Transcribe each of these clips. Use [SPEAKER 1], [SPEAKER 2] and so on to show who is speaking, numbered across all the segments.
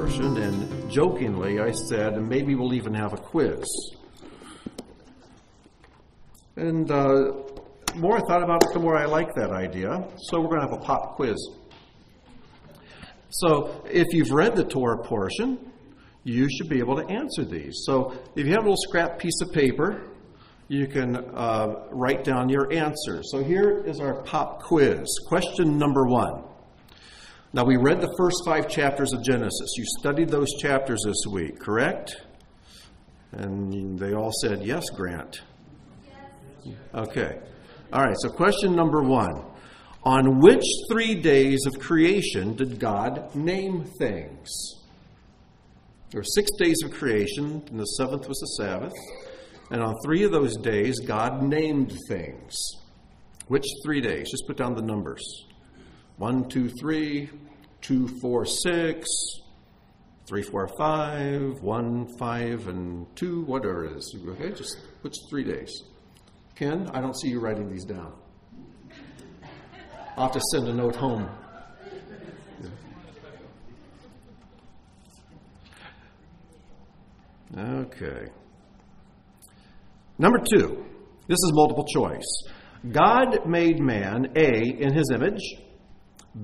[SPEAKER 1] portion, and jokingly I said, and maybe we'll even have a quiz. And the more I thought about it, the more I like that idea. So we're going to have a pop quiz. So if you've read the Torah portion, you should be able to answer these. So if you have a little scrap piece of paper, you can write down your answer. So here is our pop quiz. Question number 1. Now, we read the first 5 chapters of Genesis. You studied those chapters this week, correct? And they all said, yes, Grant. Yes. Okay. All right, so question number 1. On which 3 days of creation did God name things? There were 6 days of creation, and the 7th was the Sabbath. And on 3 of those days, God named things. Which 3 days? Just put down the numbers. 1, 2, 3, 2, 4, 6, 3, 4, 5, 1, 5, and 2, whatever it is. Okay, just which 3 days? Ken, I don't see you writing these down. I'll have to send a note home. Okay. Number 2. This is multiple choice. God made man, A, in his image,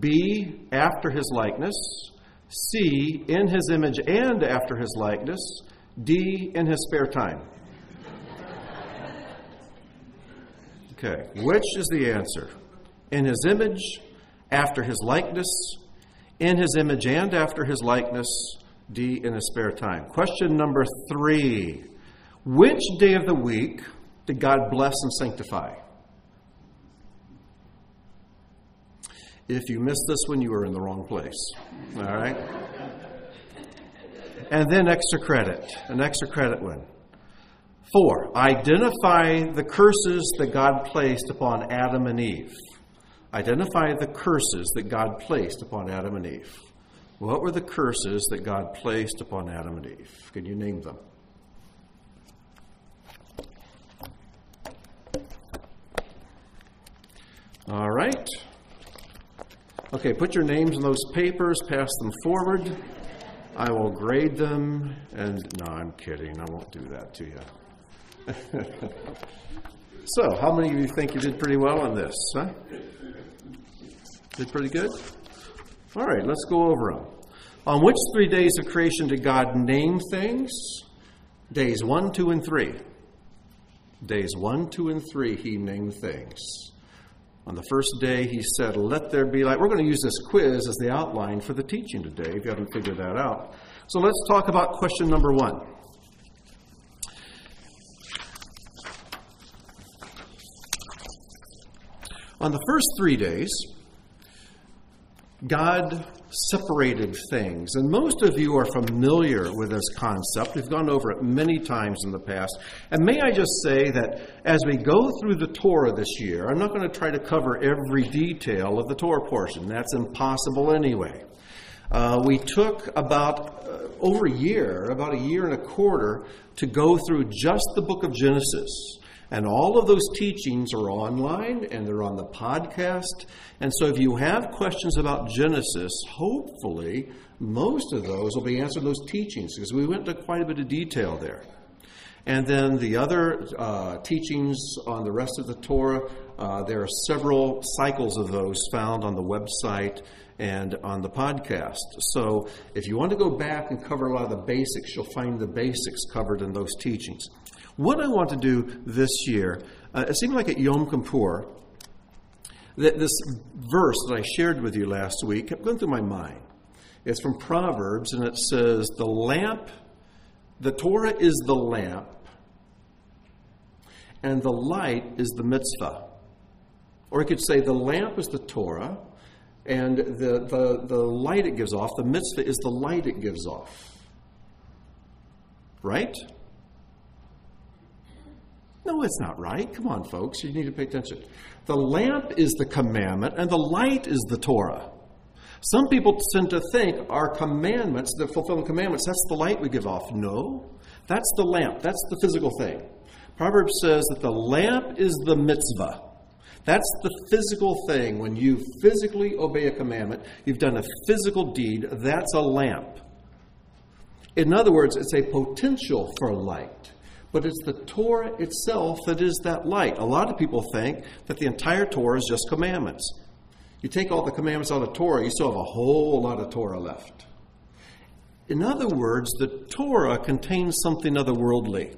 [SPEAKER 1] B, after his likeness, C, in his image and after his likeness, D, in his spare time. Okay, which is the answer? In his image, after his likeness, in his image and after his likeness, D, in his spare time. Question number 3. Which day of the week did God bless and sanctify? If you missed this one, you were in the wrong place. All right? And then extra credit, an extra credit one. 4, identify the curses that God placed upon Adam and Eve. Identify the curses that God placed upon Adam and Eve. What were the curses that God placed upon Adam and Eve? Can you name them? All right. Okay, put your names in those papers, pass them forward. I will grade them, and no, I'm kidding. I won't do that to you. So, how many of you think you did pretty well on this? Huh? Did pretty good? All right, let's go over them. On which 3 days of creation did God name things? Days 1, 2, and 3. Days 1, 2, and 3, he named things. On the first day, he said, let there be light. We're going to use this quiz as the outline for the teaching today, if you haven't figured that out. So let's talk about question number 1. On the first 3 days, God separated things. And most of you are familiar with this concept. We've gone over it many times in the past. And may I just say that as we go through the Torah this year, I'm not going to try to cover every detail of the Torah portion. That's impossible anyway. We took about a year and a quarter, to go through just the book of Genesis. And all of those teachings are online, and they're on the podcast. And so if you have questions about Genesis, hopefully most of those will be answered in those teachings, because we went into quite a bit of detail there. And then the other teachings on the rest of the Torah, there are several cycles of those found on the website and on the podcast. So if you want to go back and cover a lot of the basics, you'll find the basics covered in those teachings. What I want to do this year, it seemed like at Yom Kippur, that this verse that I shared with you last week kept going through my mind. It's from Proverbs, and it says, the Torah is the lamp, and the light is the mitzvah. Or you could say the lamp is the Torah, and the light it gives off, the mitzvah is the light it gives off. Right? No, it's not right. Come on, folks. You need to pay attention. The lamp is the commandment, and the light is the Torah. Some people tend to think our commandments, the fulfilling commandments, that's the light we give off. No, that's the lamp. That's the physical thing. Proverbs says that the lamp is the mitzvah. That's the physical thing. When you physically obey a commandment, you've done a physical deed. That's a lamp. In other words, it's a potential for light. But it's the Torah itself that is that light. A lot of people think that the entire Torah is just commandments. You take all the commandments out of Torah, you still have a whole lot of Torah left. In other words, the Torah contains something otherworldly.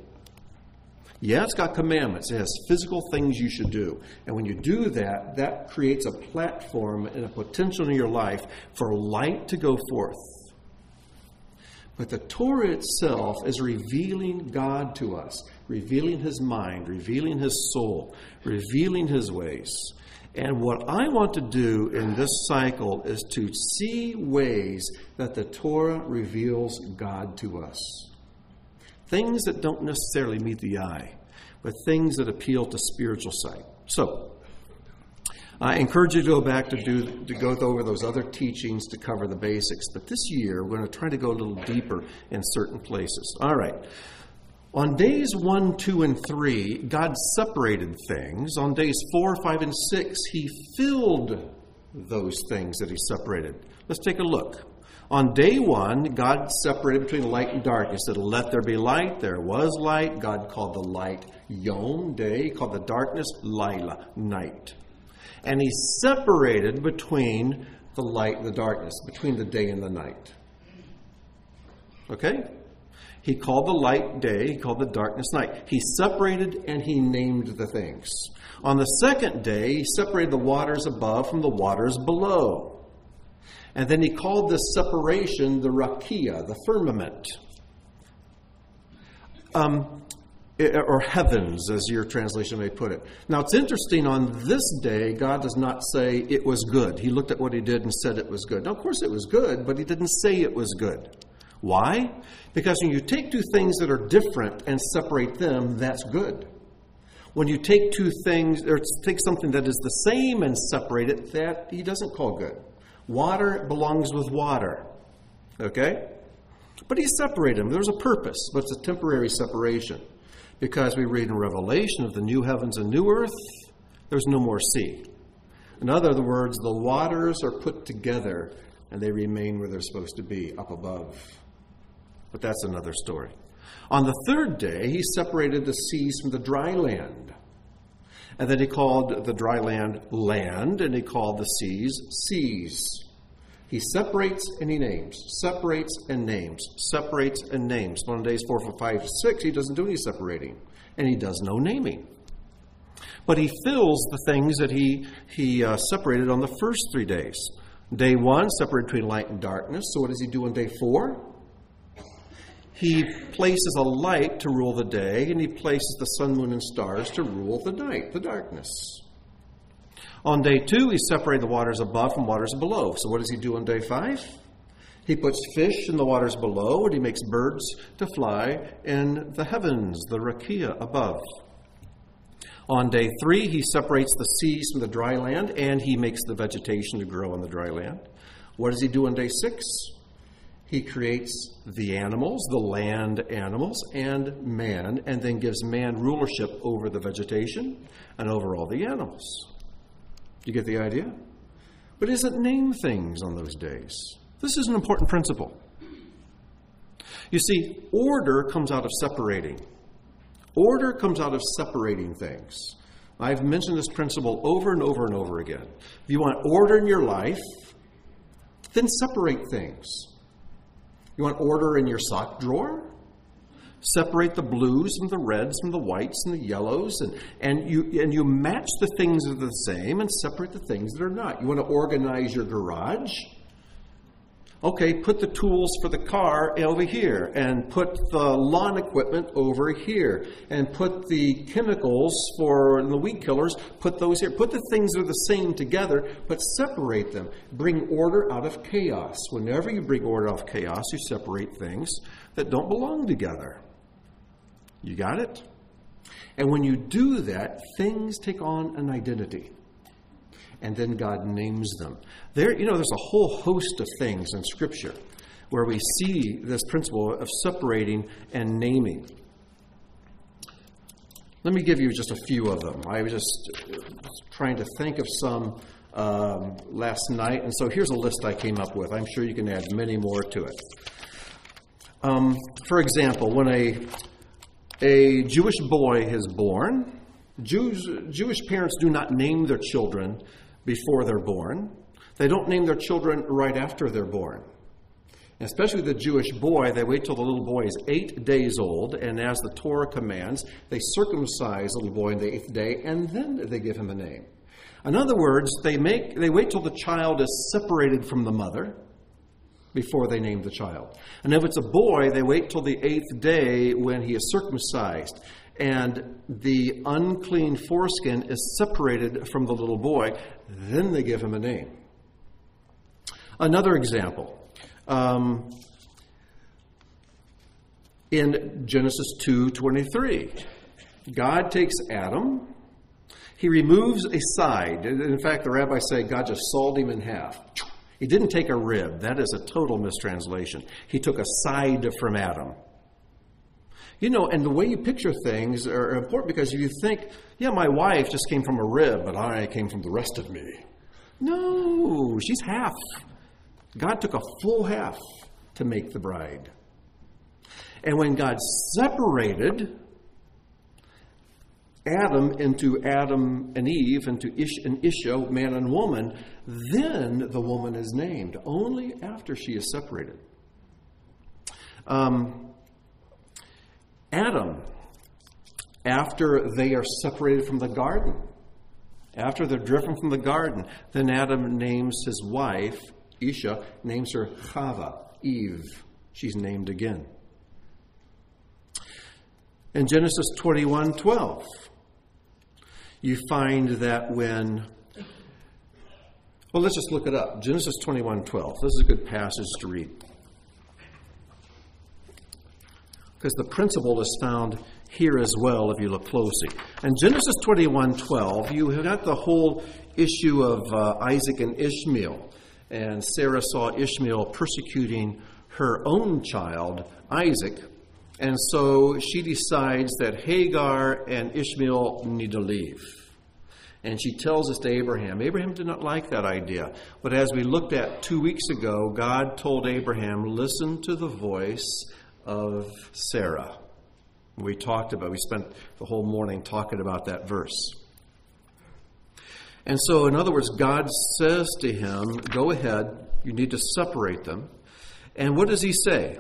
[SPEAKER 1] Yeah, it's got commandments. It has physical things you should do. And when you do that, that creates a platform and a potential in your life for light to go forth. But the Torah itself is revealing God to us, revealing His mind, revealing His soul, revealing His ways. And what I want to do in this cycle is to see ways that the Torah reveals God to us. Things that don't necessarily meet the eye, but things that appeal to spiritual sight. So, I encourage you to go back to go over those other teachings to cover the basics. But this year, we're going to try to go a little deeper in certain places. All right. On days 1, 2, and 3, God separated things. On days 4, 5, and 6, He filled those things that He separated. Let's take a look. On day 1, God separated between light and darkness. He said, let there be light. There was light. God called the light Yom, day. He called the darkness Laila, night. And He separated between the light and the darkness, between the day and the night. Okay? He called the light day. He called the darkness night. He separated and He named the things. On the second day, He separated the waters above from the waters below. And then He called this separation the rakia, the firmament. Or heavens, as your translation may put it. Now, it's interesting, on this day, God does not say it was good. He looked at what He did and said it was good. Now, of course, it was good, but He didn't say it was good. Why? Because when you take two things that are different and separate them, that's good. When you take two things, or take something that is the same and separate it, that He doesn't call good. Water belongs with water. Okay? But He separated them. There's a purpose, but it's a temporary separation. Because we read in Revelation of the new heavens and new earth, there's no more sea. In other words, the waters are put together and they remain where they're supposed to be, up above. But that's another story. On the third day, He separated the seas from the dry land. And then He called the dry land land, and He called the seas seas. He separates and He names, separates and names, separates and names. But on days 4, 5, 6, He doesn't do any separating, and He does no naming. But He fills the things that He separated on the first 3 days. Day 1, separated between light and darkness. So what does He do on day 4? He places a light to rule the day, and He places the sun, moon, and stars to rule the night, the darkness. On day 2, He separated the waters above from waters below. So what does He do on day 5? He puts fish in the waters below, and He makes birds to fly in the heavens, the rakia above. On day 3, He separates the seas from the dry land, and He makes the vegetation to grow on the dry land. What does He do on day 6? He creates the animals, the land animals, and man, and then gives man rulership over the vegetation and over all the animals. You get the idea? But He doesn't name things on those days. This is an important principle. You see, order comes out of separating. Order comes out of separating things. I've mentioned this principle over and over and over again. If you want order in your life, then separate things. You want order in your sock drawer? Separate the blues from the reds from the whites and the yellows, and you match the things that are the same and separate the things that are not. You want to organize your garage? Okay, put the tools for the car over here, and put the lawn equipment over here, and put the chemicals for the weed killers, put those here. Put the things that are the same together, but separate them. Bring order out of chaos. Whenever you bring order out of chaos, you separate things that don't belong together. You got it? And when you do that, things take on an identity. And then God names them. There's a whole host of things in Scripture where we see this principle of separating and naming. Let me give you just a few of them. I was just trying to think of some last night, and so here's a list I came up with. I'm sure you can add many more to it. For example, when a Jewish boy is born, Jewish parents do not name their children before they're born. They don't name their children right after they're born. Especially the Jewish boy, they wait till the little boy is 8 days old, and as the Torah commands, they circumcise the little boy on the 8th day, and then they give him a name. In other words, they wait till the child is separated from the mother before they name the child. And if it's a boy, they wait till the 8th day when he is circumcised, and the unclean foreskin is separated from the little boy. Then they give him a name. Another example. In Genesis 2:23, God takes Adam, he removes a side. In fact, the rabbis say God just sawed him in half. He didn't take a rib. That is a total mistranslation. He took a side from Adam. You know, and the way you picture things are important, because if you think, yeah, my wife just came from a rib, but I came from the rest of me. No, she's half. God took a full half to make the bride. And when God separated Adam into Adam and Eve, into Ish and Isha, man and woman, then the woman is named, only after she is separated. Adam, after they are separated from the garden, after they're driven from the garden, then Adam names his wife, Isha, names her Chava, Eve. She's named again. In Genesis 21:12, you find that when... Well, let's just look it up. Genesis 21:12. This is a good passage to read, because the principle is found here as well if you look closely. In Genesis 21:12, you have got the whole issue of Isaac and Ishmael. And Sarah saw Ishmael persecuting her own child, Isaac. And so she decides that Hagar and Ishmael need to leave. And she tells this to Abraham. Abraham did not like that idea. But as we looked at 2 weeks ago, God told Abraham, listen to the voice of Sarah. We spent the whole morning talking about that verse. And so, in other words, God says to him, go ahead, you need to separate them. And what does he say?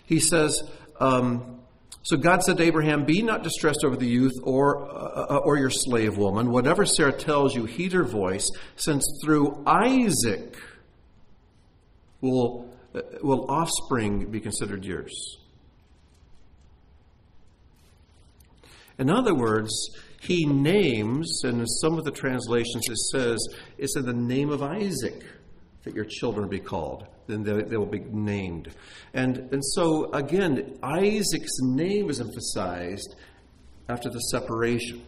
[SPEAKER 1] He says, so God said to Abraham, be not distressed over the youth or your slave woman. Whatever Sarah tells you, heed her voice, since through Isaac will offspring be considered yours. In other words, he names, and in some of the translations it says, it's in the name of Isaac that your children will be called. Then they will be named. And so, again, Isaac's name is emphasized after the separation.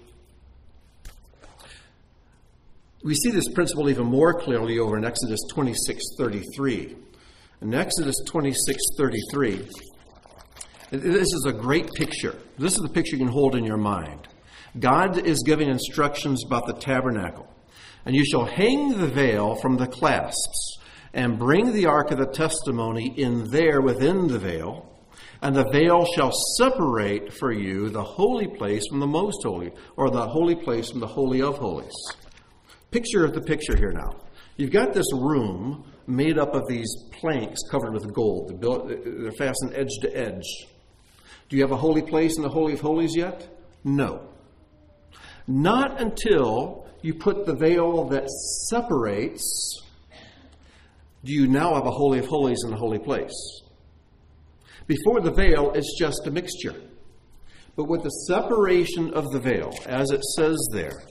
[SPEAKER 1] We see this principle even more clearly over in Exodus 26:33. In Exodus 26:33, this is a great picture. This is the picture you can hold in your mind. God is giving instructions about the tabernacle. And you shall hang the veil from the clasps, and bring the ark of the testimony in there within the veil. And the veil shall separate for you the holy place from the most holy, or the holy place from the holy of holies. Picture the picture here now. You've got this room made up of these planks covered with gold. They're fastened edge to edge. Do you have a holy place in the Holy of Holies yet? No. Not until you put the veil that separates do you now have a Holy of Holies in the holy place. Before the veil, it's just a mixture. But with the separation of the veil, as it says there,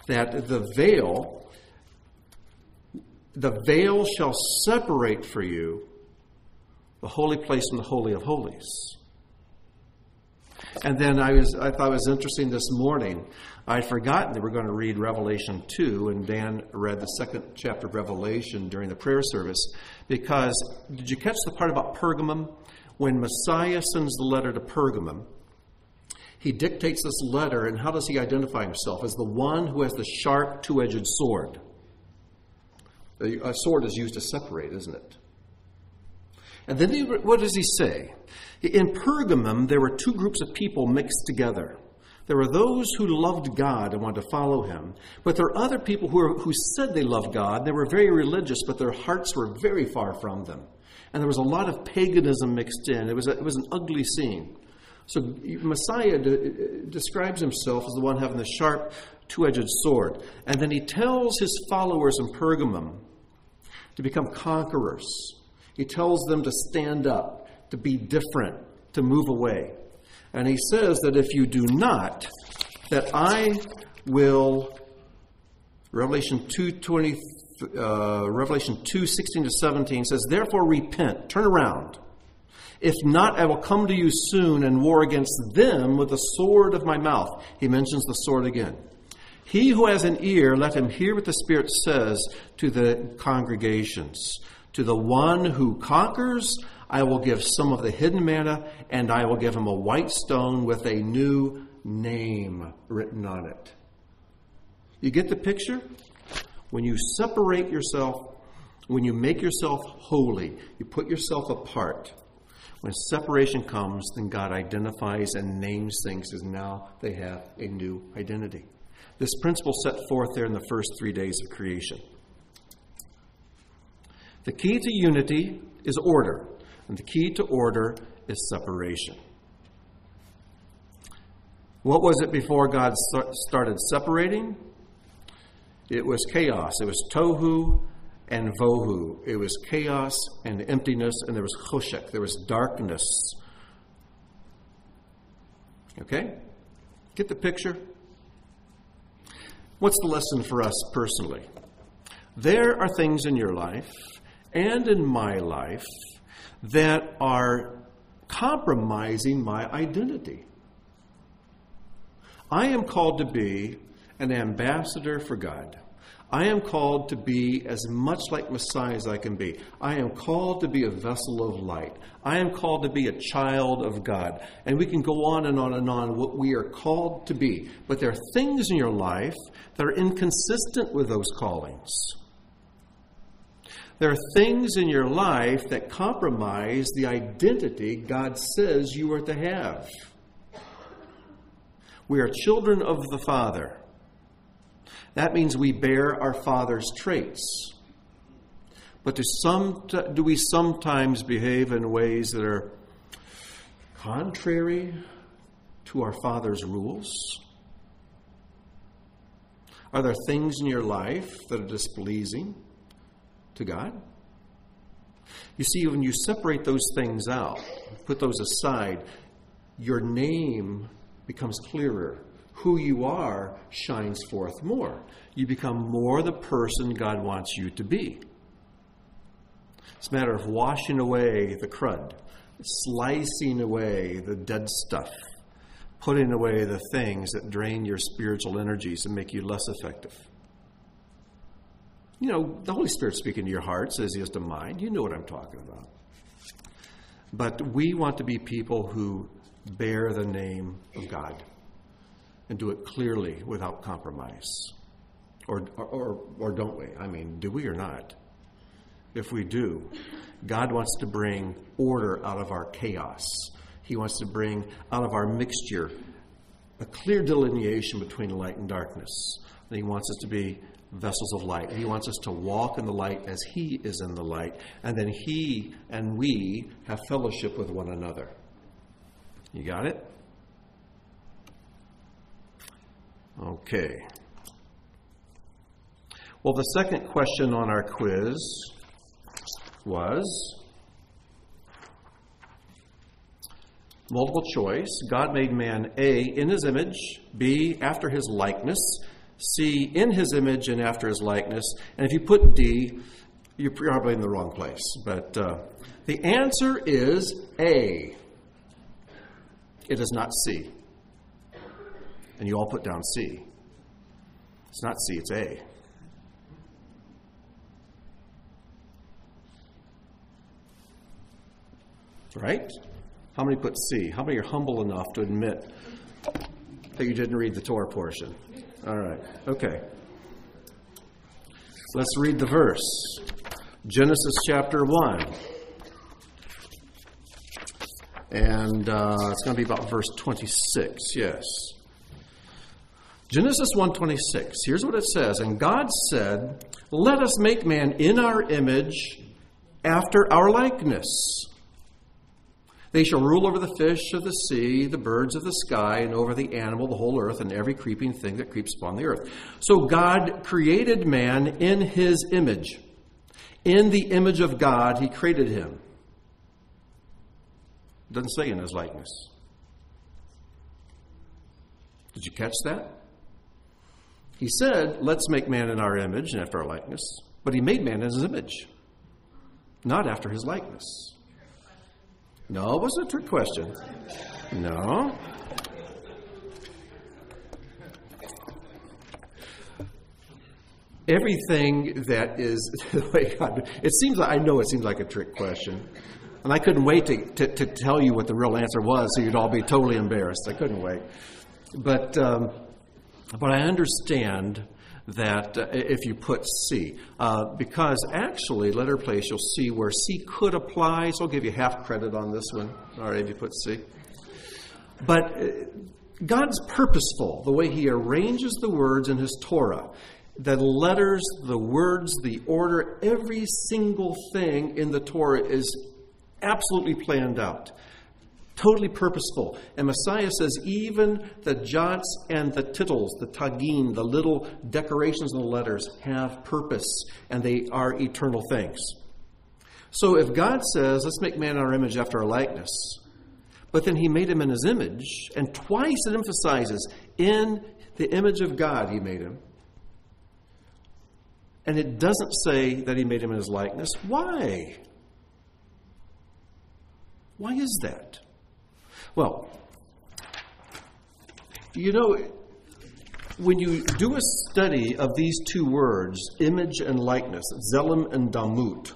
[SPEAKER 1] that the veil shall separate for you the holy place from the Holy of Holies. And then I thought it was interesting this morning. I'd forgotten that we're going to read Revelation 2, and Dan read the second chapter of Revelation during the prayer service. Because, did you catch the part about Pergamum? When Messiah sends the letter to Pergamum, he dictates this letter, and how does he identify himself? As the one who has the sharp two-edged sword. A sword is used to separate, isn't it? And then what does he say? In Pergamum, there were two groups of people mixed together. There were those who loved God and wanted to follow him. But there are other people who said they loved God. They were very religious, but their hearts were very far from them. And there was a lot of paganism mixed in. It was an ugly scene. So Messiah describes himself as the one having the sharp, two-edged sword. And then he tells his followers in Pergamum to become conquerors. He tells them to stand up, to be different, to move away. And he says that if you do not, that I will, Revelation 2:16-17 says, therefore repent, turn around. If not, I will come to you soon and war against them with the sword of my mouth. He mentions the sword again. He who has an ear, let him hear what the Spirit says to the congregations. To the one who conquers, I will give some of the hidden manna, and I will give him a white stone with a new name written on it. You get the picture? When you separate yourself, when you make yourself holy, you put yourself apart. When separation comes, then God identifies and names things as now they have a new identity. This principle set forth there in the first 3 days of creation. The key to unity is order, and the key to order is separation. What was it before God started separating? It was chaos. It was tohu and vohu. It was chaos and emptiness, and there was choshek. There was darkness. Okay? Get the picture? What's the lesson for us personally? There are things in your life and in my life that are compromising my identity. I am called to be an ambassador for God. I am called to be as much like Messiah as I can be. I am called to be a vessel of light. I am called to be a child of God. And we can go on and on and on what we are called to be. But there are things in your life that are inconsistent with those callings. There are things in your life that compromise the identity God says you are to have. We are children of the Father. That means we bear our Father's traits. But do we sometimes behave in ways that are contrary to our Father's rules? Are there things in your life that are displeasing to God? You see, when you separate those things out, put those aside, your name becomes clearer. Who you are shines forth more. You become more the person God wants you to be. It's a matter of washing away the crud, slicing away the dead stuff, putting away the things that drain your spiritual energies and make you less effective. You know, the Holy Spirit's speaking to your heart, says he is to mine. You know what I'm talking about. But we want to be people who bear the name of God and do it clearly without compromise. Or don't we? I mean, do we or not? If we do, God wants to bring order out of our chaos. He wants to bring out of our mixture a clear delineation between light and darkness. And he wants us to be vessels of light. He wants us to walk in the light as he is in the light. And then he and we have fellowship with one another. You got it? Okay. Well, the second question on our quiz was multiple choice. God made man A, in his image, B, after his likeness, C, in his image and after his likeness. And if you put D, you're probably in the wrong place. But the answer is A. It is not C. And you all put down C. It's not C, it's A. Right? How many put C? How many are humble enough to admit that you didn't read the Torah portion? All right. Okay. Let's read the verse. Genesis chapter 1. And it's going to be about verse 26, yes. Genesis 1:26. Here's what it says. And God said, "Let us make man in our image, after our likeness. They shall rule over the fish of the sea, the birds of the sky, and over the animal, the whole earth, and every creeping thing that creeps upon the earth." So God created man in his image. In the image of God, he created him. It doesn't say in his likeness. Did you catch that? He said, "Let's make man in our image and after our likeness." But he made man in his image, not after his likeness. No, it wasn't a trick question. No. Everything that is the way God, it seems like a trick question. And I couldn't wait to tell you what the real answer was, so you'd all be totally embarrassed. I couldn't wait. But I understand that if you put C, because actually, letter place, you'll see where C could apply, so I'll give you half credit on this one, all right, if you put C. But God's purposeful, the way he arranges the words in his Torah. The letters, the words, the order, every single thing in the Torah is absolutely planned out. Totally purposeful. And Messiah says even the jots and the tittles, the tagin, the little decorations in the letters have purpose, and they are eternal things. So if God says, "Let's make man in our image after our likeness," but then he made him in his image, and twice it emphasizes, in the image of God he made him, and it doesn't say that he made him in his likeness. Why? Why is that? Well, you know, when you do a study of these two words, image and likeness, Zelem and Damut,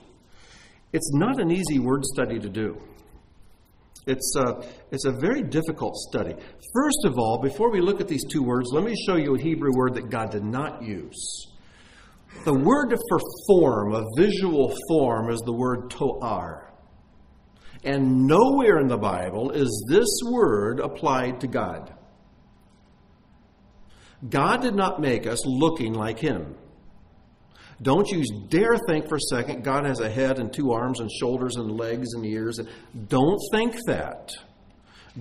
[SPEAKER 1] it's not an easy word study to do. It's a very difficult study. First of all, before we look at these two words, let me show you a Hebrew word that God did not use. The word for form, a visual form, is the word to'ar. And nowhere in the Bible is this word applied to God. God did not make us looking like him. Don't you dare think for a second God has a head and two arms and shoulders and legs and ears. Don't think that.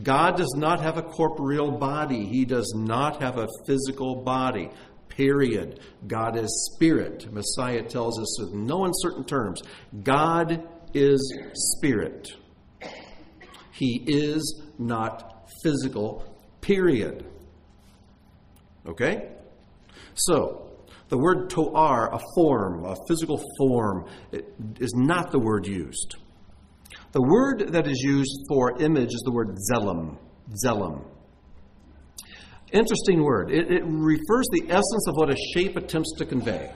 [SPEAKER 1] God does not have a corporeal body. He does not have a physical body. Period. God is spirit. Messiah tells us in no uncertain terms, God is spirit. He is not physical, period. Okay? So, the word to'ar, a form, a physical form, is not the word used. The word that is used for image is the word zelem. Zelem. Interesting word. It refers to the essence of what a shape attempts to convey.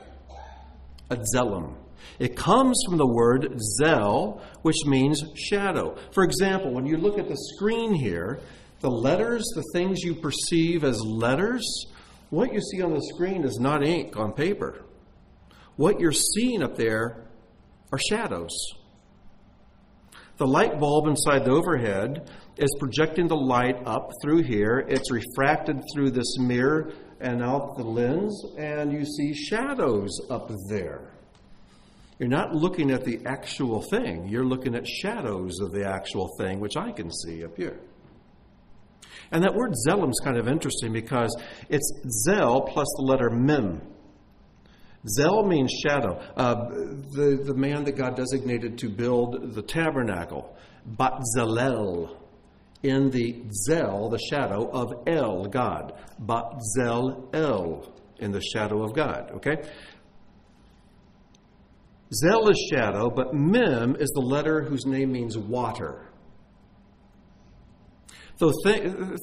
[SPEAKER 1] A zelem. It comes from the word zel, which means shadow. For example, when you look at the screen here, the letters, the things you perceive as letters, what you see on the screen is not ink on paper. What you're seeing up there are shadows. The light bulb inside the overhead is projecting the light up through here. It's refracted through this mirror and out the lens, and you see shadows up there. You're not looking at the actual thing. You're looking at shadows of the actual thing, which I can see up here. And that word zelem is kind of interesting because it's zel plus the letter mem. Zel means shadow. The man that God designated to build the tabernacle, Batzalel, in the zel, the shadow of El, God. Batzalel, in the shadow of God. Okay? Zel is shadow, but mem is the letter whose name means water. So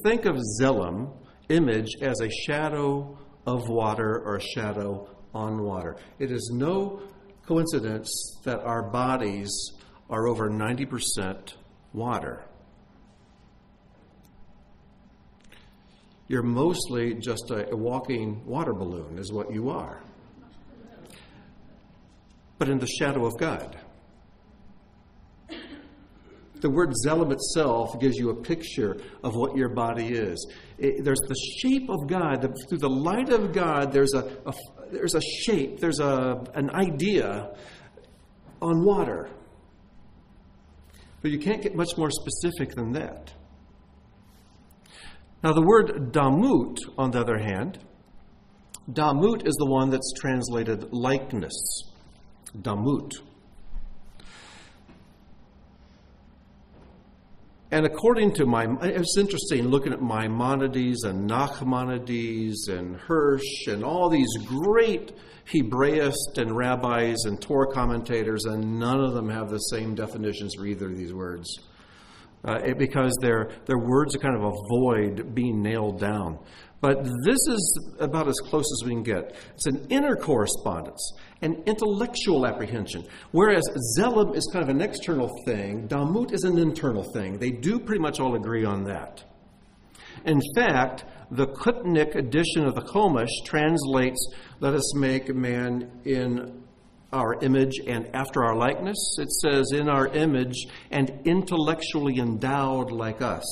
[SPEAKER 1] think of zelem, image, as a shadow of water or a shadow on water. It is no coincidence that our bodies are over 90% water. You're mostly just a walking water balloon is what you are. but in the shadow of God. The word Zelem itself gives you a picture of what your body is. There's the shape of God. Through the light of God, there's a shape, there's an idea on water. But you can't get much more specific than that. Now, the word damut, on the other hand, damut is the one that's translated likeness. Damut. And according to it's interesting looking at Maimonides and Nachmanides and Hirsch and all these great Hebraists and rabbis and Torah commentators, and none of them have the same definitions for either of these words. Because their words are kind of avoid being nailed down. But this is about as close as we can get. It's an inner correspondence, an intellectual apprehension. Whereas Zelem is kind of an external thing, Damut is an internal thing. They do pretty much all agree on that. In fact, the Kutnik edition of the Chumash translates, "Let us make man in our image and after our likeness." It says, "in our image and intellectually endowed like us."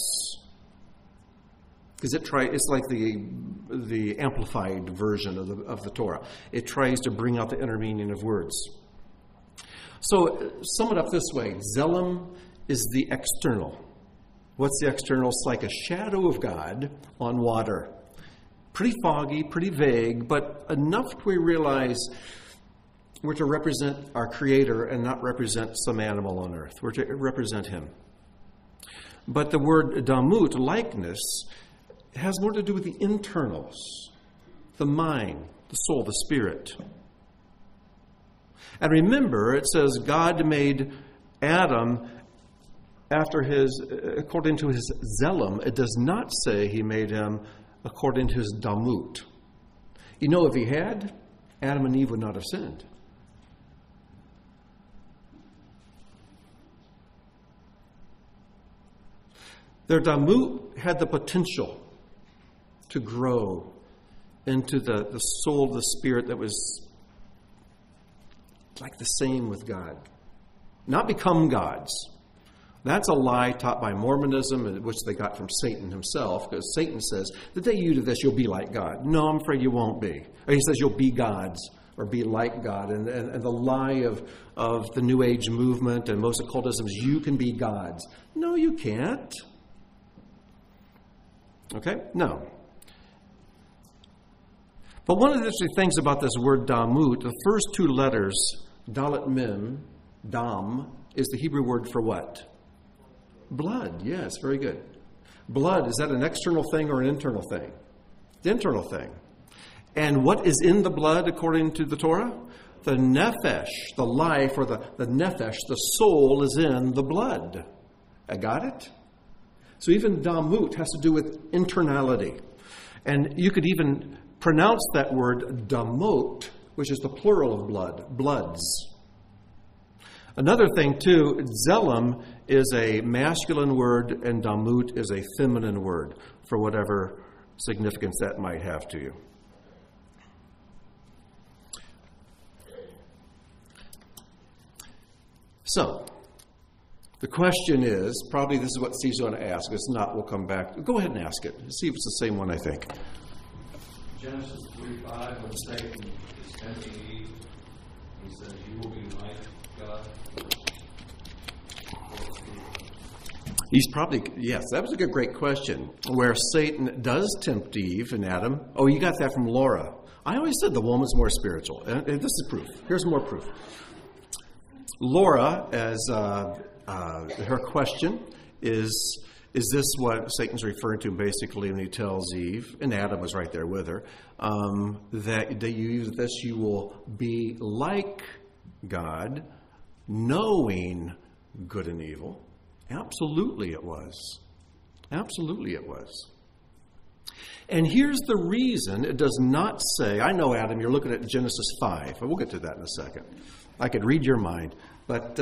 [SPEAKER 1] Because it's like the amplified version of the Torah. It tries to bring out the inner meaning of words. So sum it up this way. Zelem is the external. What's the external? It's like a shadow of God on water. Pretty foggy, pretty vague, but enough to realize we're to represent our Creator and not represent some animal on earth. We're to represent Him. But the word damut, likeness, has more to do with the internals, the mind, the soul, the spirit. And remember, it says God made Adam according to his Zelem. It does not say he made him according to his damut. You know, if he had, Adam and Eve would not have sinned. Their damut had the potential to grow into the soul of the spirit that was like the same with God. Not become gods. That's a lie taught by Mormonism, which they got from Satan himself, because Satan says, the day you do this, you'll be like God. No, I'm afraid you won't be. Or he says you'll be gods or be like God. And the lie of the New Age movement and most occultism is you can be gods. No, you can't. Okay? No. But one of the interesting things about this word damut, the first two letters, dalet mem, dam, is the Hebrew word for what? Blood. Yes, very good. Blood, is that an external thing or an internal thing? The internal thing. And what is in the blood according to the Torah? The nephesh, the life, or the nephesh, the soul is in the blood. I got it? So even damut has to do with internality. And you could even pronounce that word damot, which is the plural of blood, bloods. Another thing, too, zelem is a masculine word and damut is a feminine word, for whatever significance that might have to you. So, the question is, probably this is what Steve's going to ask. If it's not, we'll come back. Go ahead and ask it. See if it's the same one, I think.
[SPEAKER 2] Genesis 3:5, when Satan is tempting Eve, he says, "You will be like God."
[SPEAKER 1] He's probably, yes, that was a great question. Where Satan does tempt Eve and Adam. Oh, you got that from Laura. I always said the woman's more spiritual. And this is proof. Here's more proof. Laura, as her question is this what Satan's referring to basically when he tells Eve, and Adam was right there with her, that you use this, you will be like God, knowing good and evil? Absolutely it was. Absolutely it was. And here's the reason it does not say, I know, Adam, you're looking at Genesis 5. We'll get to that in a second. I could read your mind. But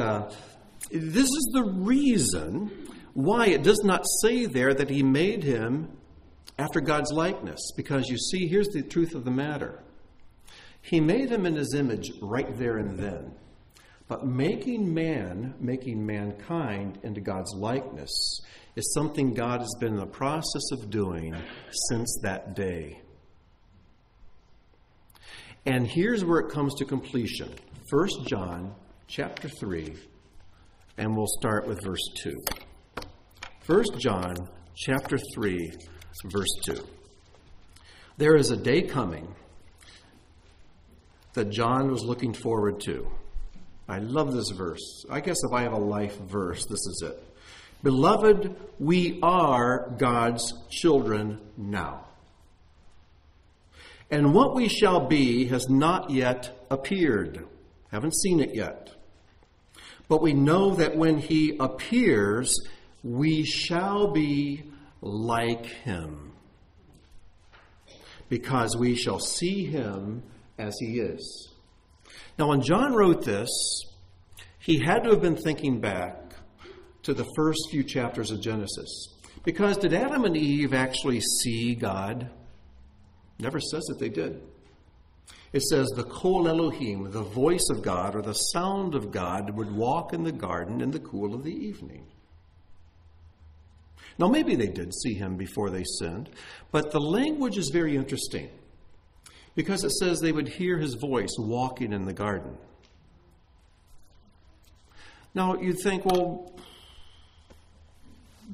[SPEAKER 1] this is the reason why it does not say there that he made him after God's likeness. Because you see, here's the truth of the matter. He made him in his image right there and then. But making mankind into God's likeness is something God has been in the process of doing since that day. And here's where it comes to completion. 1 John chapter 3, and we'll start with verse 2. 1 John chapter 3, verse 2. There is a day coming that John was looking forward to. I love this verse. I guess if I have a life verse, this is it. Beloved, we are God's children now. And what we shall be has not yet appeared. Haven't seen it yet. But we know that when he appears, we shall be like him, because we shall see him as he is. Now, when John wrote this, he had to have been thinking back to the first few chapters of Genesis. Because did Adam and Eve actually see God? Never says that they did. It says the Kol Elohim, the voice of God or the sound of God, would walk in the garden in the cool of the evening. Now, maybe they did see him before they sinned, but the language is very interesting because it says they would hear his voice walking in the garden. Now, you'd think, well,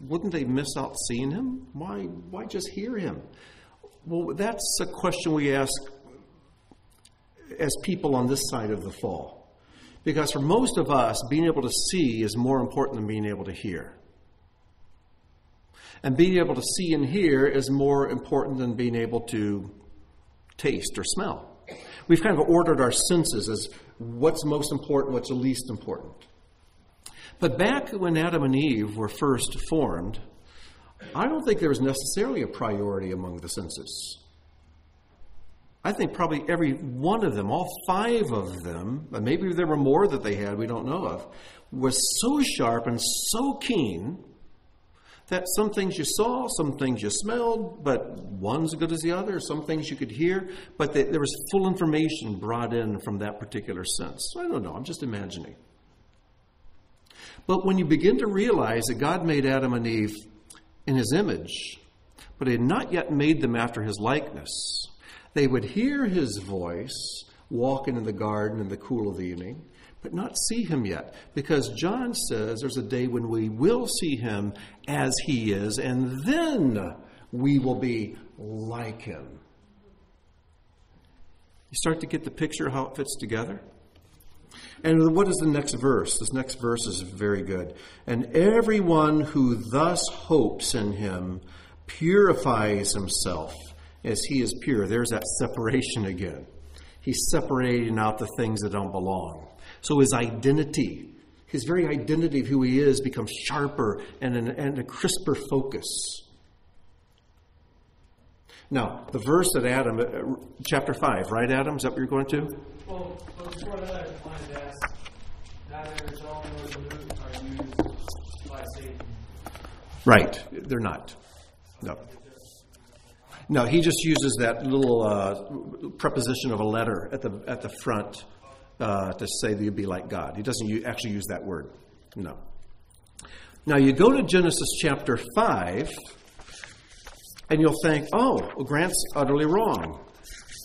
[SPEAKER 1] wouldn't they miss out seeing him? Why just hear him? Well, that's a question we ask as people on this side of the fall. Because for most of us, being able to see is more important than being able to hear. And being able to see and hear is more important than being able to taste or smell. We've kind of ordered our senses as what's most important, what's the least important. But back when Adam and Eve were first formed, I don't think there was necessarily a priority among the senses. I think probably every one of them, all 5 of them, and maybe there were more that they had we don't know of, was so sharp and so keen that some things you saw, some things you smelled, but one's as good as the other. Some things you could hear, but there was full information brought in from that particular sense. I don't know, I'm just imagining. But when you begin to realize that God made Adam and Eve in his image, but he had not yet made them after his likeness, they would hear his voice walking in the garden in the cool of the evening, but not see him yet. Because John says there's a day when we will see him as he is, and then we will be like him. You start to get the picture of how it fits together? And what is the next verse? This next verse is very good. And everyone who thus hopes in him purifies himself as he is pure. There's that separation again. He's separating out the things that don't belong. So his identity, his very identity of who he is, becomes sharper and a crisper focus. Now, the verse that Adam, chapter 5, right, Adam? Is that what you're going to?
[SPEAKER 3] Well, before that, I wanted to ask, neither John nor Luke are used by Satan.
[SPEAKER 1] Right. They're not. No. No, he just uses that little preposition of a letter at the front to say that you'd be like God. He doesn't actually use that word. No. Now, you go to Genesis chapter 5, and you'll think, oh, well, Grant's utterly wrong.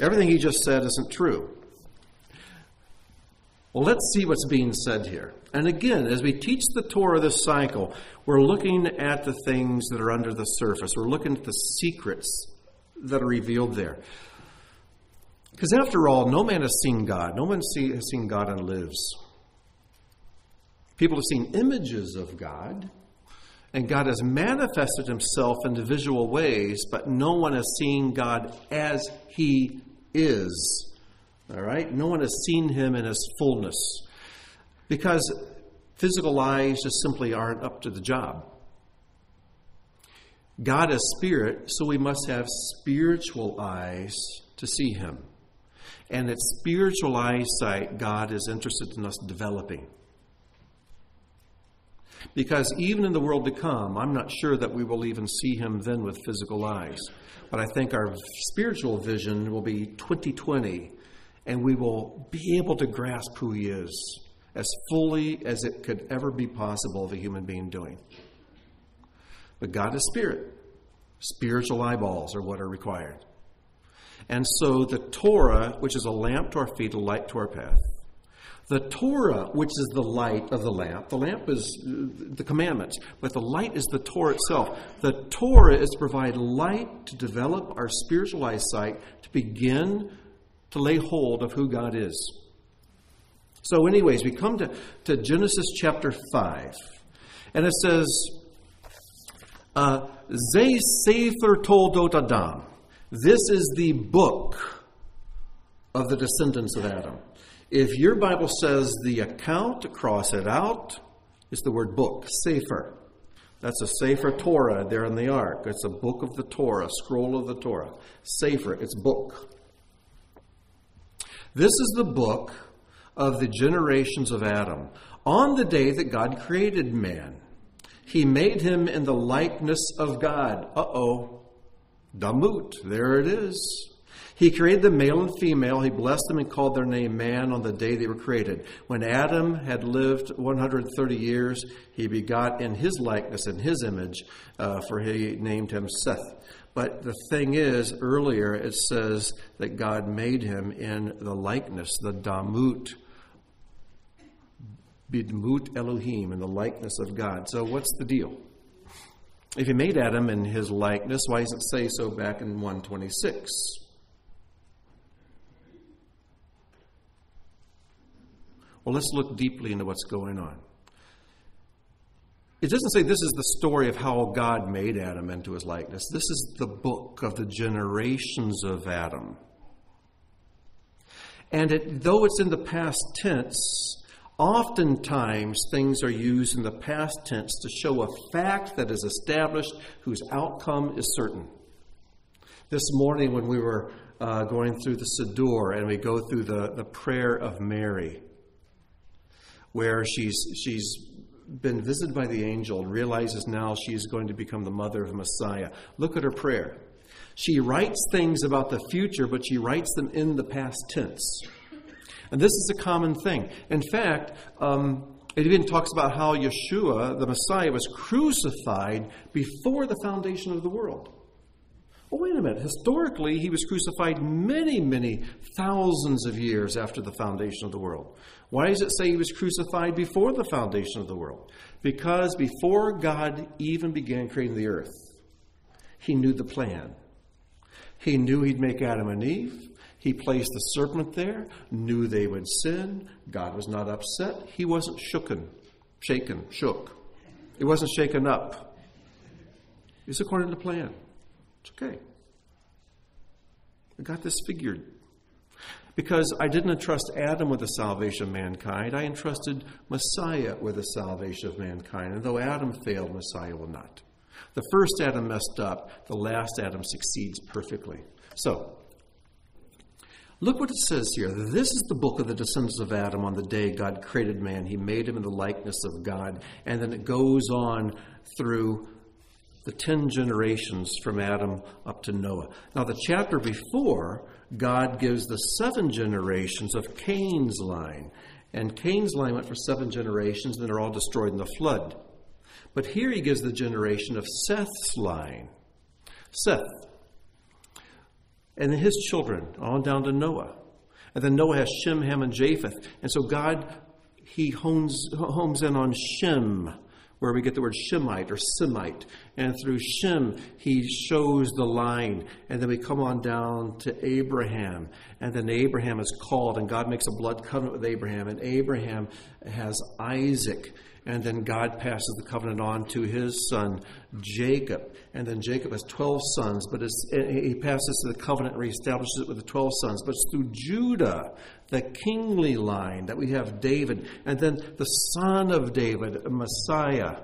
[SPEAKER 1] Everything he just said isn't true. Well, let's see what's being said here. And again, as we teach the Torah this cycle, we're looking at the things that are under the surface. We're looking at the secrets that are revealed there. Because after all, no man has seen God. No one has seen God and lives. People have seen images of God, and God has manifested himself in individual ways, but no one has seen God as he is. All right? No one has seen him in his fullness. Because physical eyes just simply aren't up to the job. God is spirit, so we must have spiritual eyes to see him. And it's spiritual eyesight God is interested in us developing. Because even in the world to come, I'm not sure that we will even see him then with physical eyes. But I think our spiritual vision will be 20/20, and we will be able to grasp who he is as fully as it could ever be possible of a human being doing. But God is spirit. Spiritual eyeballs are what are required. And so the Torah, which is a lamp to our feet, a light to our path. The Torah, which is the light of the lamp is the commandments, but the light is the Torah itself. The Torah is to provide light to develop our spiritual eyesight, to begin to lay hold of who God is. So anyways, we come to Genesis chapter 5, and it says, Ze Sefer Toldot Adam. This is the book of the descendants of Adam. If your Bible says the account, cross it out. It's the word book, Sefer. That's a Sefer Torah there in the ark. It's a book of the Torah, scroll of the Torah. Sefer, it's book. This is the book of the generations of Adam. On the day that God created man, he made him in the likeness of God. Damut, there it is. He created the male and female. He blessed them and called their name man on the day they were created. When Adam had lived 130 years, he begot in his likeness and his image, for he named him Seth. But the thing is, earlier it says that God made him in the likeness, the Damut, Bidmut Elohim, in the likeness of God. So what's the deal? If he made Adam in his likeness, why does it say so back in 126? Well, let's look deeply into what's going on. It doesn't say this is the story of how God made Adam into his likeness. This is the book of the generations of Adam. And though it's in the past tense, oftentimes things are used in the past tense to show a fact that is established whose outcome is certain. This morning when we were going through the Siddur and we go through the prayer of Mary, where she's been visited by the angel and realizes now she's going to become the mother of Messiah. Look at her prayer. She writes things about the future, but she writes them in the past tense. And this is a common thing. In fact, it even talks about how Yeshua, the Messiah, was crucified before the foundation of the world. Well, wait a minute. Historically, he was crucified many, many thousands of years after the foundation of the world. Why does it say he was crucified before the foundation of the world? Because before God even began creating the earth, he knew the plan. He knew he'd make Adam and Eve. He placed the serpent there, knew they would sin. God was not upset. He wasn't shook. He wasn't shaken up. It's according to the plan. It's okay. I got this figured. Because I didn't entrust Adam with the salvation of mankind, I entrusted Messiah with the salvation of mankind. And though Adam failed, Messiah will not. The first Adam messed up. The last Adam succeeds perfectly. So, look what it says here. This is the book of the descendants of Adam on the day God created man. He made him in the likeness of God. And then it goes on through the 10 generations from Adam up to Noah. Now, the chapter before, God gives the 7 generations of Cain's line. And Cain's line went for 7 generations, and they're all destroyed in the flood. But here he gives the generation of Seth's line. Seth. And then his children, on down to Noah. And then Noah has Shem, Ham, and Japheth. And so God, he homes in on Shem, where we get the word Shemite or Semite. And through Shem, he shows the line. And then we come on down to Abraham. And then Abraham is called, and God makes a blood covenant with Abraham. And Abraham has Isaac. And then God passes the covenant on to his son, Jacob. And then Jacob has 12 sons, but he passes the covenant and reestablishes it with the 12 sons. But it's through Judah, the kingly line, that we have David. And then the son of David, Messiah.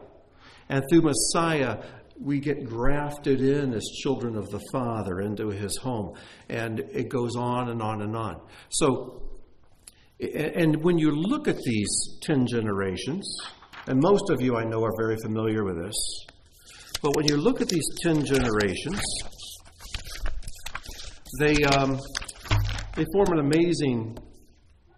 [SPEAKER 1] And through Messiah, we get grafted in as children of the Father into his home. And it goes on and on and on. So, and when you look at these 10 generations, and most of you I know are very familiar with this, but when you look at these 10 generations, they form an amazing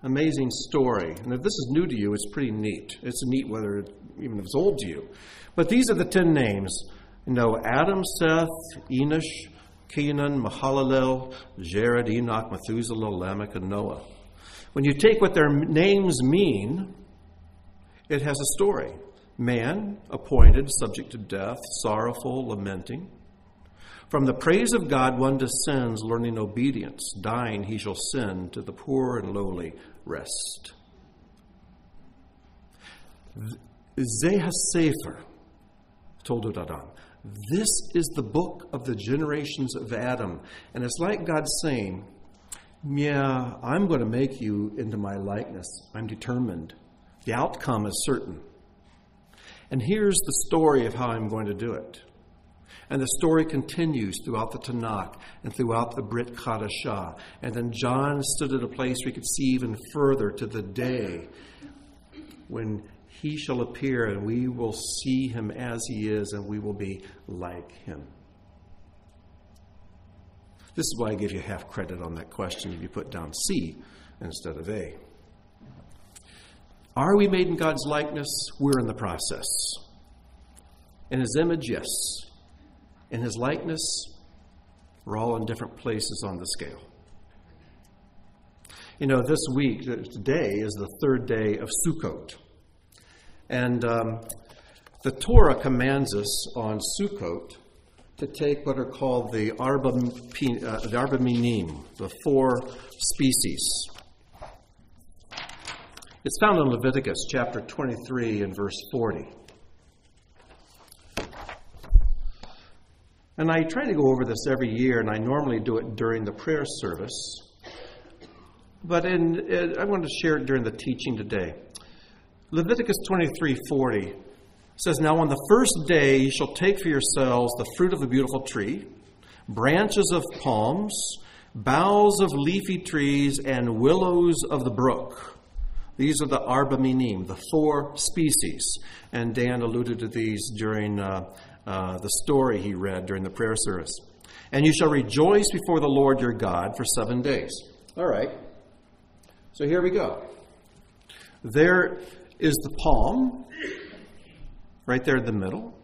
[SPEAKER 1] Amazing story. And if this is new to you, it's pretty neat. It's neat even if it's old to you. But these are the 10 names. Adam, Seth, Enosh, Kenan, Mahalalel, Jared, Enoch, Methuselah, Lamech, and Noah. When you take what their names mean, it has a story. Man, appointed, subject to death, sorrowful, lamenting. From the praise of God one descends, learning obedience. Dying he shall send to the poor and lowly rest. Zehasefer, told Adam. This is the book of the generations of Adam. And it's like God saying, yeah, I'm going to make you into my likeness. I'm determined. The outcome is certain. And here's the story of how I'm going to do it. And the story continues throughout the Tanakh and throughout the Brit Chadashah. And then John stood at a place where he could see even further to the day when he shall appear and we will see him as he is and we will be like him. This is why I give you half credit on that question if you put down C instead of A. Are we made in God's likeness? We're in the process. In his image, yes. In his likeness, we're all in different places on the scale. This week, today, is the third day of Sukkot. And the Torah commands us on Sukkot to take what are called the Arba Minim, the 4 species. It's found in Leviticus chapter 23 and verse 40. And I try to go over this every year, and I normally do it during the prayer service. But I want to share it during the teaching today. Leviticus 23:40 says, Now on the first day you shall take for yourselves the fruit of a beautiful tree, branches of palms, boughs of leafy trees, and willows of the brook. These are the Arba Minim, the 4 species. And Dan alluded to these during the story he read during the prayer service. And you shall rejoice before the Lord your God for 7 days. All right. So here we go. There is the palm, right there in the middle.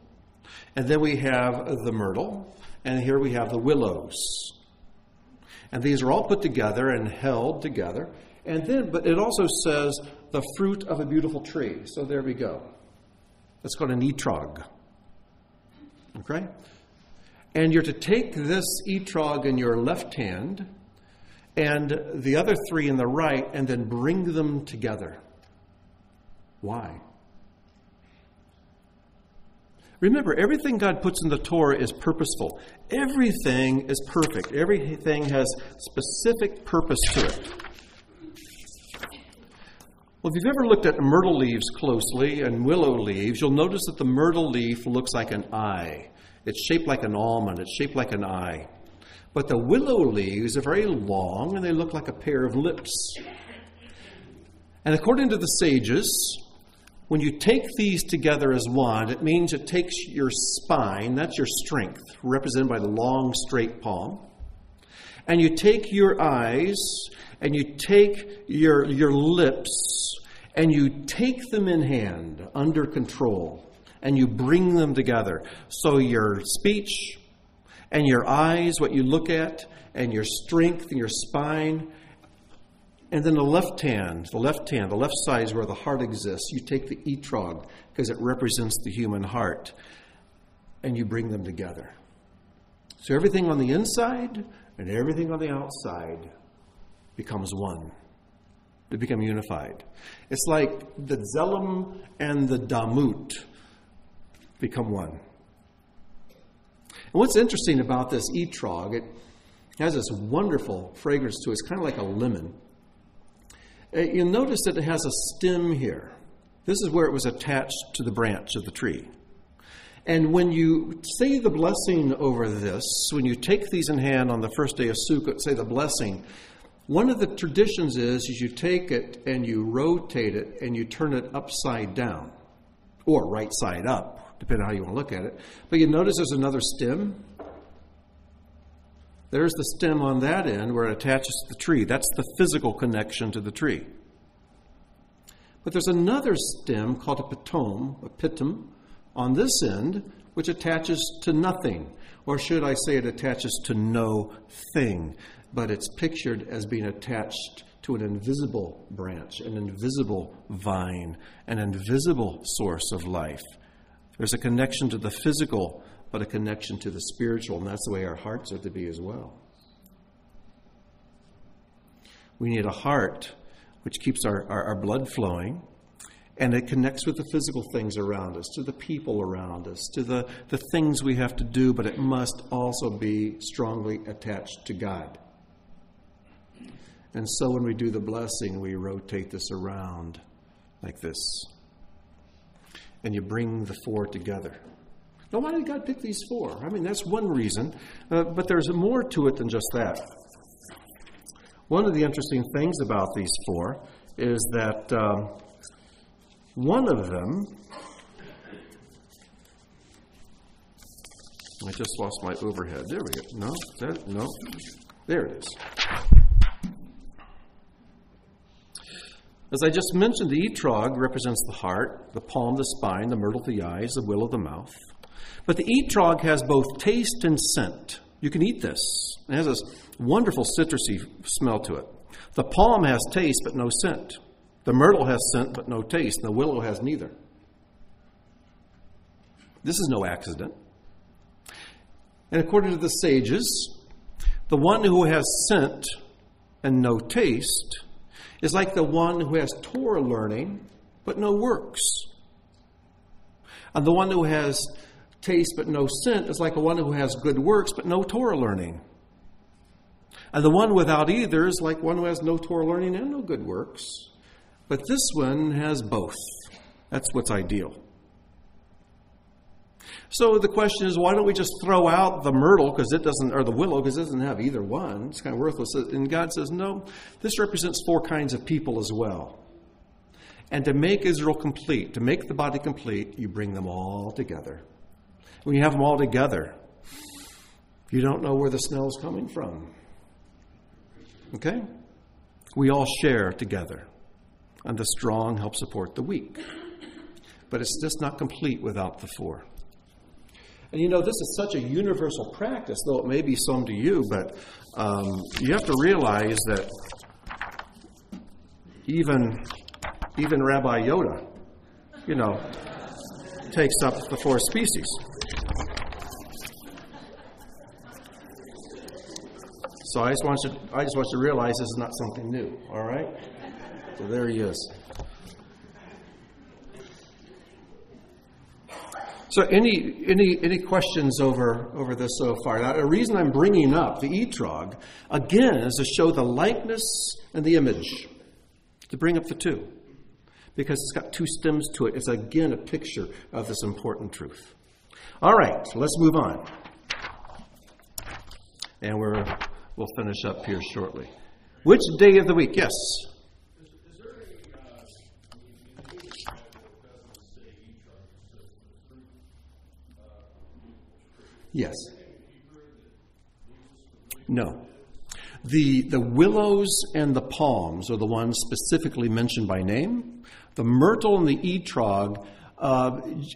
[SPEAKER 1] And then we have the myrtle. And here we have the willows. And these are all put together and held together. But it also says the fruit of a beautiful tree. So there we go. That's called an etrog. Okay? And you're to take this etrog in your left hand and the other 3 in the right and then bring them together. Why? Remember, everything God puts in the Torah is purposeful. Everything is perfect. Everything has specific purpose to it. Well, if you've ever looked at myrtle leaves closely and willow leaves, you'll notice that the myrtle leaf looks like an eye. It's shaped like an almond. It's shaped like an eye. But the willow leaves are very long, and they look like a pair of lips. And according to the sages, when you take these together as one, it means it takes your spine, that's your strength, represented by the long, straight palm, and you take your eyes, and you take your lips, and you take them in hand, under control, and you bring them together. So your speech and your eyes, what you look at, and your strength and your spine, and then the left side is where the heart exists. You take the etrog, because it represents the human heart, and you bring them together. So everything on the inside and everything on the outside becomes one. They become unified. It's like the Zelim and the Damut become one. And what's interesting about this etrog, it has this wonderful fragrance to it. It's kind of like a lemon. You'll notice that it has a stem here. This is where it was attached to the branch of the tree. And when you say the blessing over this, when you take these in hand on the first day of Sukkot, say the blessing, one of the traditions is you take it and you rotate it and you turn it upside down, or right side up, depending on how you want to look at it. But you notice there's another stem. There's the stem on that end where it attaches to the tree. That's the physical connection to the tree. But there's another stem called a pitum, on this end, which attaches to nothing. Or should I say it attaches to no thing. But it's pictured as being attached to an invisible branch, an invisible vine, an invisible source of life. There's a connection to the physical, but a connection to the spiritual, and that's the way our hearts are to be as well. We need a heart which keeps our blood flowing, and it connects with the physical things around us, to the people around us, to the things we have to do, but it must also be strongly attached to God. And so when we do the blessing, we rotate this around like this. And you bring the four together. Now, why did God pick these four? I mean, that's one reason, but there's more to it than just that. One of the interesting things about these four is that one of them, I just lost my overhead. There we go. No, there it is. As I just mentioned, the etrog represents the heart, the palm, the spine, the myrtle, the eyes, the willow, the mouth. But the etrog has both taste and scent. You can eat this. It has this wonderful citrusy smell to it. The palm has taste but no scent. The myrtle has scent but no taste. And the willow has neither. This is no accident. And according to the sages, the one who has scent and no taste is like the one who has Torah learning but no works. And the one who has taste but no scent is like the one who has good works but no Torah learning. And the one without either is like one who has no Torah learning and no good works. But this one has both. That's what's ideal. So the question is, why don't we just throw out the myrtle because it doesn't, or the willow because it doesn't have either one? It's kind of worthless. And God says, no, this represents four kinds of people as well. And to make Israel complete, to make the body complete, you bring them all together. When you have them all together, you don't know where the smell is coming from. Okay? We all share together. And the strong help support the weak. But it's just not complete without the four. And you know, this is such a universal practice, though it may be some to you, but you have to realize that even Rabbi Yoda, takes up the four species. So I just want you to realize this is not something new, all right? So there he is. So any questions over this so far? Now, the reason I'm bringing up the etrog, again, is to show the likeness and the image. To bring up the two. Because it's got two stems to it. It's, again, a picture of this important truth. All right, so let's move on. And we'll finish up here shortly. Which day of the week? Yes? Yes. No. The willows and the palms are the ones specifically mentioned by name. The myrtle and the etrog,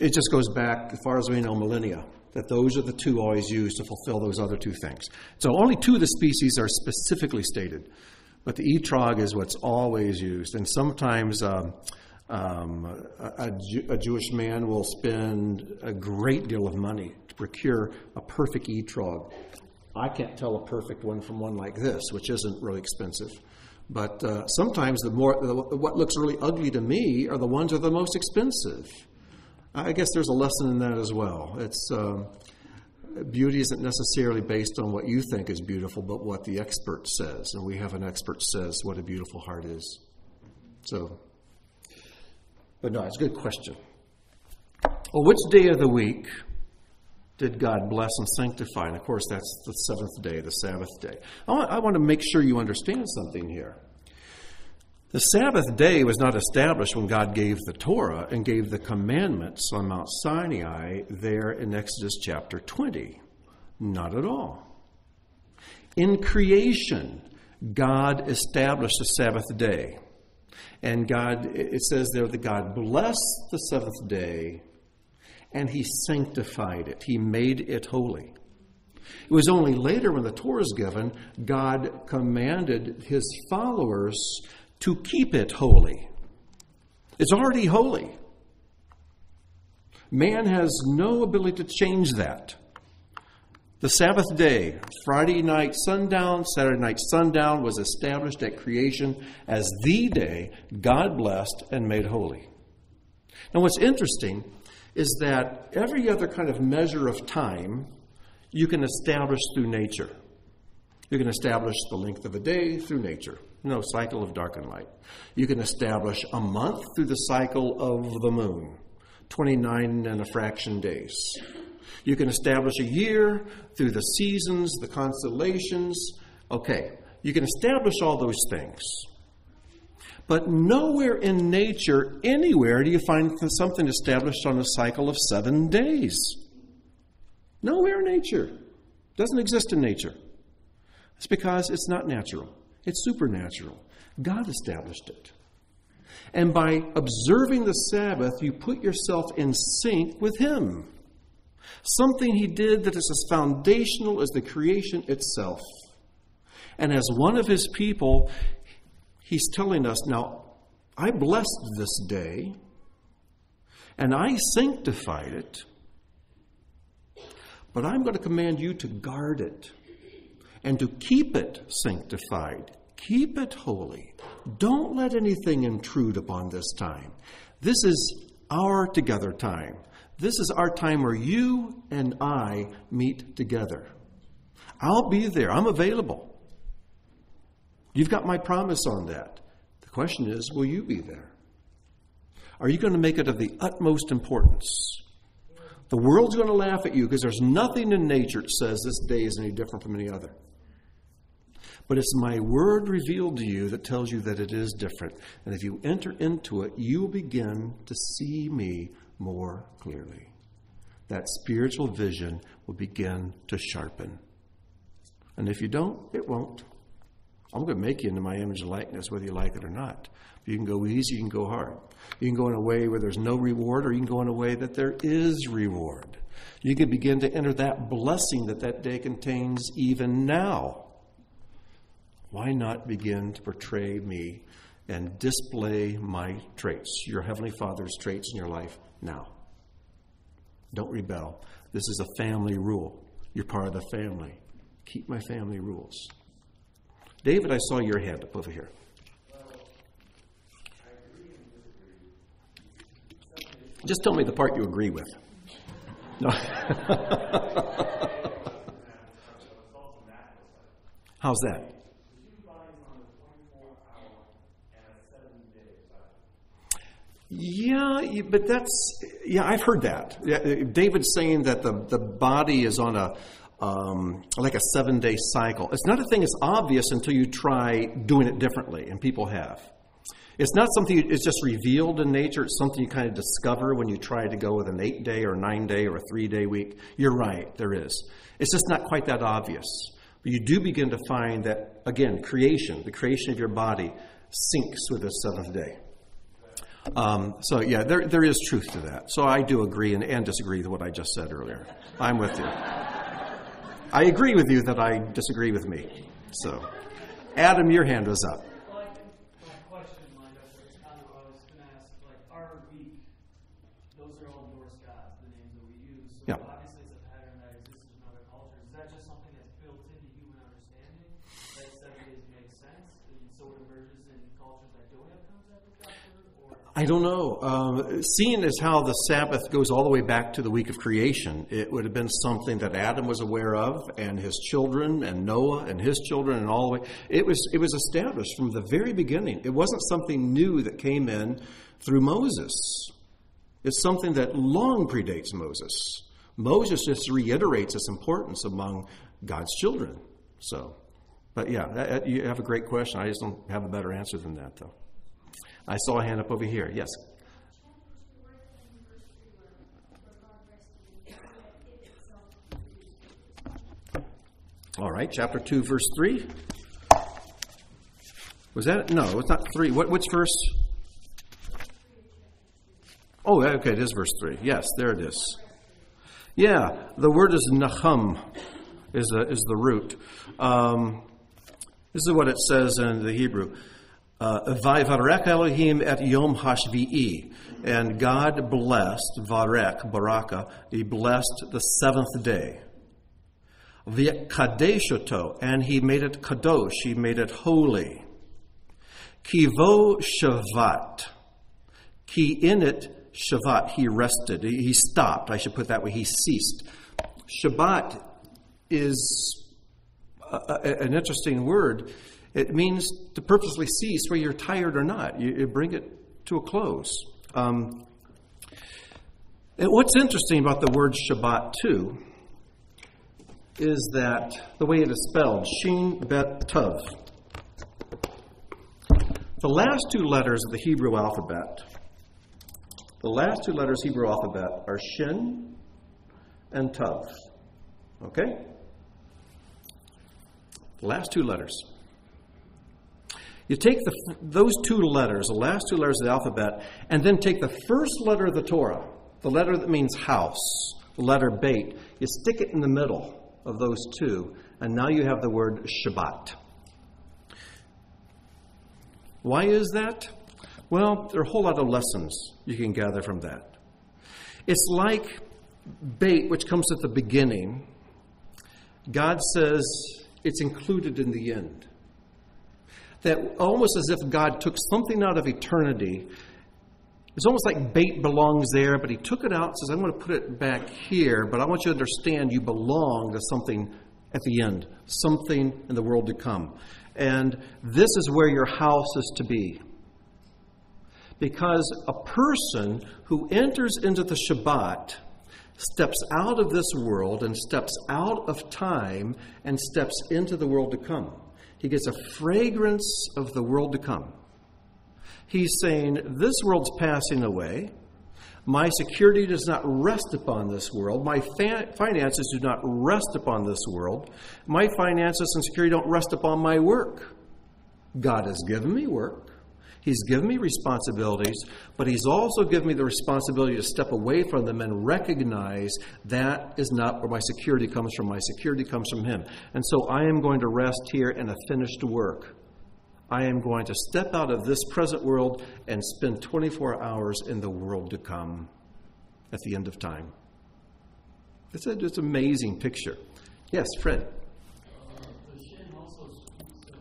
[SPEAKER 1] it just goes back, as far as we know, millennia. That those are the two always used to fulfill those other two things. So only two of the species are specifically stated. But the etrog is what's always used. And sometimes a Jewish man will spend a great deal of money to procure a perfect etrog. I can't tell a perfect one from one like this, which isn't really expensive. But sometimes what looks really ugly to me are the ones that are the most expensive. I guess there's a lesson in that as well. It's beauty isn't necessarily based on what you think is beautiful, but what the expert says. And we have an expert says what a beautiful heart is. But no, it's a good question. Well, which day of the week did God bless and sanctify? And of course, that's the seventh day, the Sabbath day. I want to make sure you understand something here. The Sabbath day was not established when God gave the Torah and gave the commandments on Mount Sinai there in Exodus chapter 20. Not at all. In creation, God established the Sabbath day. And God, it says there that God blessed the seventh day and he sanctified it. He made it holy. It was only later when the Torah is given, God commanded his followers to keep it holy. It's already holy. Man has no ability to change that. The Sabbath day, Friday night sundown, Saturday night sundown, was established at creation as the day God blessed and made holy. Now what's interesting is that every other kind of measure of time you can establish through nature. You can establish the length of a day through nature. Cycle of dark and light. You can establish a month through the cycle of the moon, 29 and a fraction days. You can establish a year through the seasons, the constellations. Okay, you can establish all those things. But nowhere in nature, anywhere, do you find something established on a cycle of 7 days. Nowhere in nature. It doesn't exist in nature. It's because it's not natural. It's supernatural. God established it. And by observing the Sabbath, you put yourself in sync with him. Something he did that is as foundational as the creation itself. And as one of his people, he's telling us, now, I blessed this day, and I sanctified it, but I'm going to command you to guard it and to keep it sanctified. Keep it holy. Don't let anything intrude upon this time. This is our together time. This is our time where you and I meet together. I'll be there. I'm available. You've got my promise on that. The question is, will you be there? Are you going to make it of the utmost importance? The world's going to laugh at you because there's nothing in nature that says this day is any different from any other. But it's my word revealed to you that tells you that it is different. And if you enter into it, you will begin to see me more clearly. That spiritual vision will begin to sharpen. And if you don't, it won't. I'm going to make you into my image and likeness, whether you like it or not. You can go easy, you can go hard. You can go in a way where there's no reward, or you can go in a way that there is reward. You can begin to enter that blessing that that day contains even now. Why not begin to portray me and display my traits, your Heavenly Father's traits in your life now? Don't rebel. This is a family rule. You're part of the family. Keep my family rules. David, I saw your hand up over here. Just tell me the part you agree with. No. How's that? Yeah, but I've heard that. David's saying that the body is on like a 7-day cycle. It's not a thing that's obvious until you try doing it differently, and people have. It's not something it's just revealed in nature. It's something you kind of discover when you try to go with an 8-day or 9-day or a 3-day week. You're right, there is. It's just not quite that obvious. But you do begin to find that, again, the creation of your body syncs with the seventh day. There is truth to that. So I do agree and disagree with what I just said earlier. I'm with you. I agree with you that I disagree with me. So, Adam, your hand was up.
[SPEAKER 3] Well, my question lined up with kind of what I was going to ask. Like, our week, those are all Norse gods, the names that we use. So obviously it's a pattern that exists in other cultures. Is that just something that's built into human understanding? That 7 days makes sense? And so it emerges in cultures that don't have concept of God?
[SPEAKER 1] I don't know. Seeing as how the Sabbath goes all the way back to the week of creation, it would have been something that Adam was aware of, and his children, and Noah and his children, and all the way. It was established from the very beginning. It wasn't something new that came in through Moses. It's something that long predates Moses. Moses just reiterates its importance among God's children. So, but yeah, you have a great question. I just don't have a better answer than that, though. I saw a hand up over here. Yes. All right, chapter 2, verse 3. Was that? No, it's not 3. Which verse? Oh, okay, it is verse 3. Yes, there it is. Yeah, the word is nachum, is the root. This is what it says in the Hebrew. Vayvarech Elohim et yom hashvi'i. And God blessed, varek, baraka, he blessed the 7th day. V'kadeshoto, and he made it kadosh, he made it holy. Kivo shavat, ki in it shavat, he rested, he stopped, I should put it that way, he ceased. Shabbat is an interesting word. It means to purposely cease, whether you're tired or not. You bring it to a close. And what's interesting about the word Shabbat, too, is that the way it is spelled, Shin Bet Tav. The last 2 letters of the Hebrew alphabet, are Shin and Tav. Okay? The last 2 letters. You take those 2 letters, the last 2 letters of the alphabet, and then take the first letter of the Torah, the letter that means house, the letter Beit. You stick it in the middle of those 2, and now you have the word Shabbat. Why is that? Well, there are a whole lot of lessons you can gather from that. It's like Beit, which comes at the beginning. God says it's included in the end. That almost as if God took something out of eternity. It's almost like Beit belongs there, but he took it out and says, I'm going to put it back here, but I want you to understand you belong to something at the end, something in the world to come. And this is where your house is to be. Because a person who enters into the Shabbat steps out of this world and steps out of time and steps into the world to come. He gets a fragrance of the world to come. He's saying, this world's passing away. My security does not rest upon this world. My finances do not rest upon this world. My finances and security don't rest upon my work. God has given me work. He's given me responsibilities, but he's also given me the responsibility to step away from them and recognize that is not where my security comes from. My security comes from him. And so I am going to rest here in a finished work. I am going to step out of this present world and spend 24 hours in the world to come at the end of time. It's an amazing picture. Yes, Fred.
[SPEAKER 4] The Shin also speaks of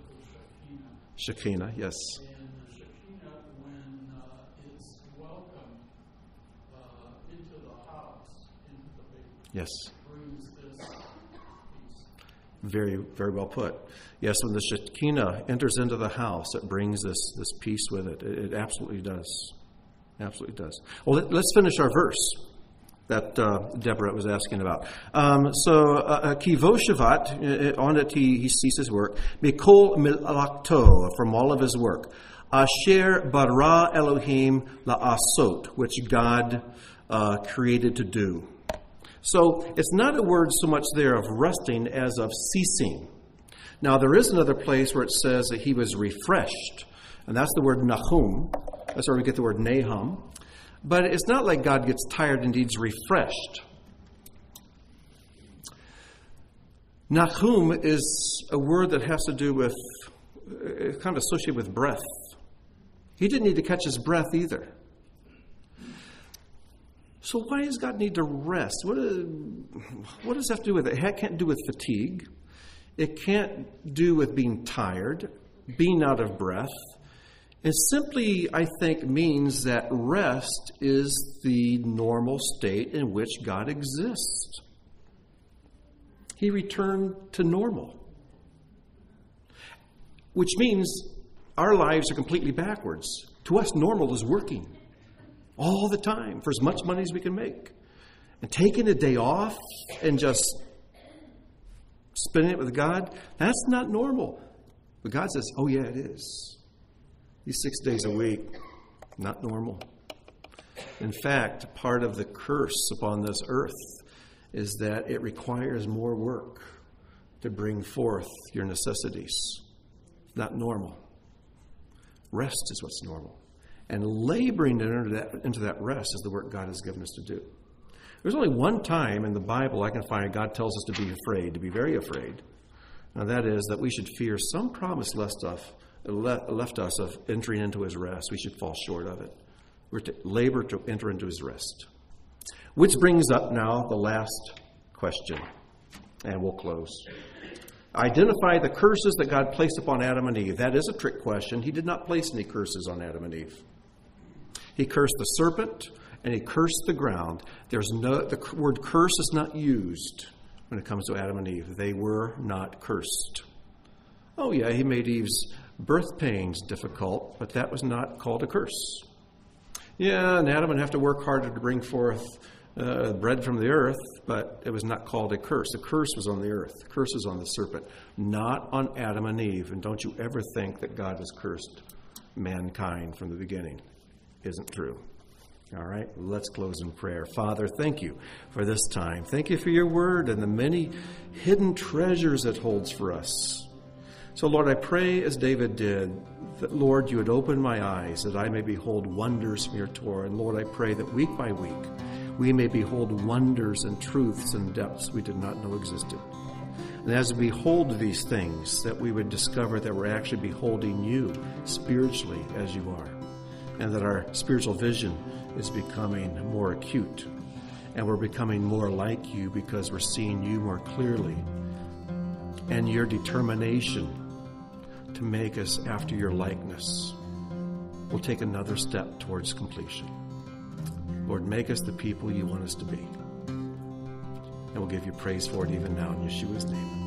[SPEAKER 4] the
[SPEAKER 1] Shekinah, yes.
[SPEAKER 4] And the Shekinah, when it's welcomed into the house, into the big,
[SPEAKER 1] Yes.
[SPEAKER 4] brings this peace.
[SPEAKER 1] Very, very well put. Yes, when the Shekinah enters into the house, it brings this peace with it. It absolutely does. Absolutely does. Well, let's finish our verse that Deborah was asking about. Kivo Shavat, on it he ceases work. Mikol milakto, from all of his work. Asher bara Elohim la'asot, which God created to do. So it's not a word so much there of resting as of ceasing. Now, there is another place where it says that he was refreshed, and that's the word nachum. That's where we get the word nahum. But it's not like God gets tired and needs refreshed. Nachum is a word that has to do with, kind of associated with breath. He didn't need to catch his breath either. So why does God need to rest? What does that have to do with it? It can't do with fatigue. It can't do with being tired, being out of breath. It simply, I think, means that rest is the normal state in which God exists. He returned to normal, which means our lives are completely backwards. To us, normal is working all the time for as much money as we can make. And taking a day off and just spending it with God, that's not normal. But God says, oh yeah, it is. These 6 days a week, not normal. In fact, part of the curse upon this earth is that it requires more work to bring forth your necessities. It's not normal. Rest is what's normal. And laboring into that rest is the work God has given us to do. There's only one time in the Bible I can find God tells us to be afraid, to be very afraid. Now that is that we should fear some promise left us of entering into his rest. We should fall short of it. We're to labor to enter into his rest. Which brings up now the last question, and we'll close. Identify the curses that God placed upon Adam and Eve. That is a trick question. He did not place any curses on Adam and Eve. He cursed the serpent, and he cursed the ground. The word curse is not used when it comes to Adam and Eve. They were not cursed. Oh yeah, he made Eve's birth pains difficult, but that was not called a curse. Yeah, and Adam would have to work harder to bring forth bread from the earth, but it was not called a curse. The curse was on the earth. The curse was on the serpent, not on Adam and Eve. And don't you ever think that God has cursed mankind from the beginning. Isn't true. All right, let's close in prayer. Father, thank you for this time. Thank you for your word and the many hidden treasures it holds for us. So, Lord, I pray as David did, that, Lord, you would open my eyes that I may behold wonders from your Torah. And, Lord, I pray that week by week we may behold wonders and truths and depths we did not know existed. And as we behold these things, that we would discover that we're actually beholding you spiritually as you are. And that our spiritual vision is becoming more acute. And we're becoming more like you because we're seeing you more clearly. And your determination to make us after your likeness will take another step towards completion. Lord, make us the people you want us to be. And we'll give you praise for it even now in Yeshua's name.